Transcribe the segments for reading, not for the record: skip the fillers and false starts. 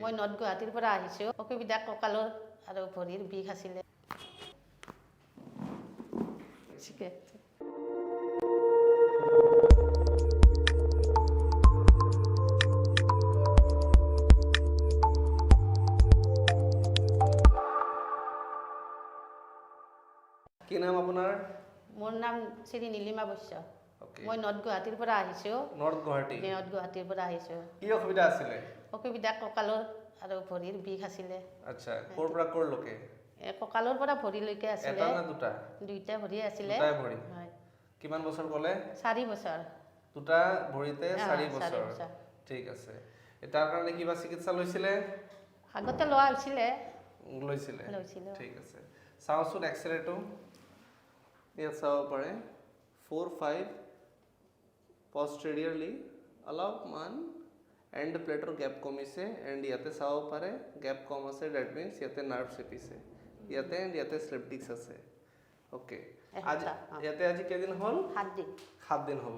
মই নৰ্থ গুৱাহাটীৰ পৰা আহিছোঁ। অসুবিধা কঁকালৰ আৰু ভৰিৰ বিষ আছিলে। ঠিকে আছে। কি নাম আপোনাৰ? মোৰ নাম শ্ৰী নীলিমা বৈশ্য। ওকে মই নৰ্থ গুৱাহাটীৰ পৰা আহিছোঁ। নৰ্থ গুৱাহাটীৰ পৰা আহিছোঁ। কি অসুবিধা আছিলে? অসুবিধা কঁকালৰ আৰু ভৰিৰ বিষ আছিলে। আচ্ছা, ক'ৰ পৰা ক'ৰলৈকে? কঁকালৰ পৰা ভৰিলৈকে আছিলে। এটা না দুটা? দুইটা ভৰি আছিলে। দুটাই ভৰি? হয়। কিমান বছৰ ক'লে? 4 বছৰ। দুটা ভৰিতে 4 4 বছৰ। বছৰ। ঠিক আছে। তাৰ কাৰণে কিবা চিকিৎসা লৈছিলে? আগতে লোৱা হৈছিলে। লৈছিলে? লৈছিলোঁ। ঠিক আছে। চাওঁচোন এক্সৰেটো। ইয়াত চাব পাৰে 4, 5 posteriorly অলপমান এণ্ড প্লেটৰ গেপ কমিছে এণ্ড ইয়াতে চাব পাৰে গেপ কম আছে, ডেট মিনছ ইয়াতে নাৰ্ভ চেপিছে, ইয়াতে এণ্ড ইয়াতে স্লিপ ডিস্ক আছে। অ'কে, ইয়াতে আজি কেইদিন হ'ল? 7 দিন। 7 দিন হ'ব।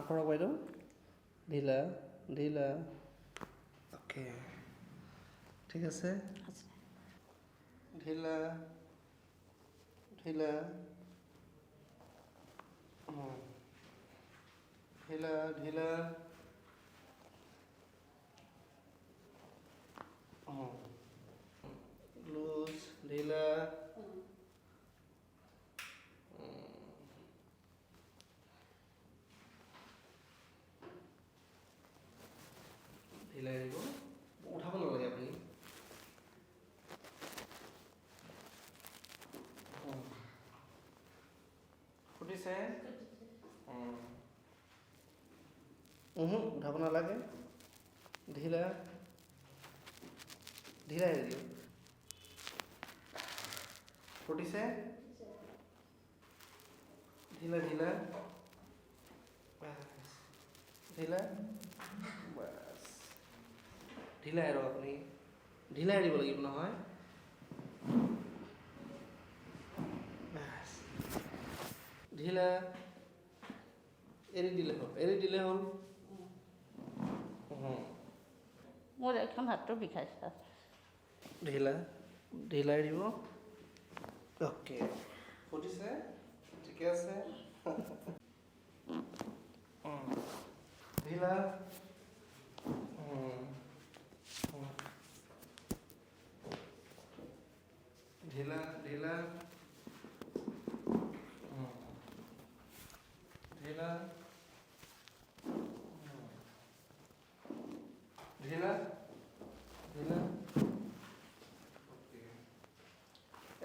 কৰক বাইদেউ, ঢিলা ঢিলা। অ'কে, ঠিক আছে। ঢিলা ঢিলা ঢিলা ঢিলা লুজ ঢিলা ঢিলাই দিব। উঠাব নালাগে আপুনি। ফুটিছে? উঠাব নালাগে। ঢিলা ঢিলাই দিওঁ। ফুটিছে? ঢিলা ঢিলা ঢিলা বাছ। ঢিলাই আৰু আপুনি ঢিলাই দিব লাগিব নহয়। ঢিলা এৰি দিলে হ'ল, এৰি দিলে হ'ল। মোৰ এখন হাতটো বিষাইছে। ঢিলা ঢিলাই দিব। অ'কে, ফুটিছে? ঠিকে আছে। ঢিলা ঢিলা ঢিলা ঢিলা ঢিলা ঢিলা।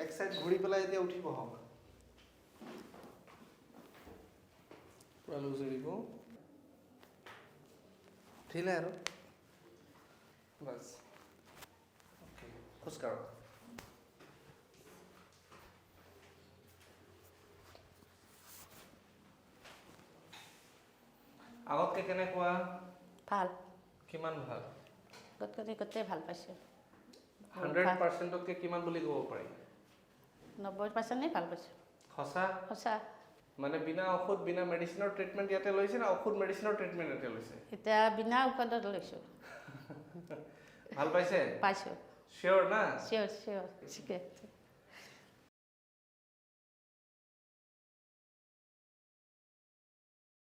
এক চাইড ঘূৰি পেলাই এতিয়া উঠি বহক। পুৰা লুজ এৰিব। ঢিলা আৰু বাছ। অ'কে, খোজকাঢ়ক। আগতকে কেনেকুৱা? ভাল। কিমান ভাল? গোটেই ভাল পাইছোঁ। 100%তকৈ কিমান বুলি ক'ব পাৰি? 90%ই ভাল পাইছোঁ। সঁচা? সঁচা। মানে বিনা ঔষধ বিনা মেডিচিনৰ ট্ৰিটমেণ্ট ইয়াতে লৈছে না ঔষধ মেডিচিনৰ ট্ৰিটমেণ্ট ইয়াতে লৈছে? এতিয়া বিনা ঔষধত লৈছোঁ। ভাল পাইছে? পাইছোঁ। চিয়'ৰ না? চিয়'ৰ চিয়'ৰ। ঠিকে আছে।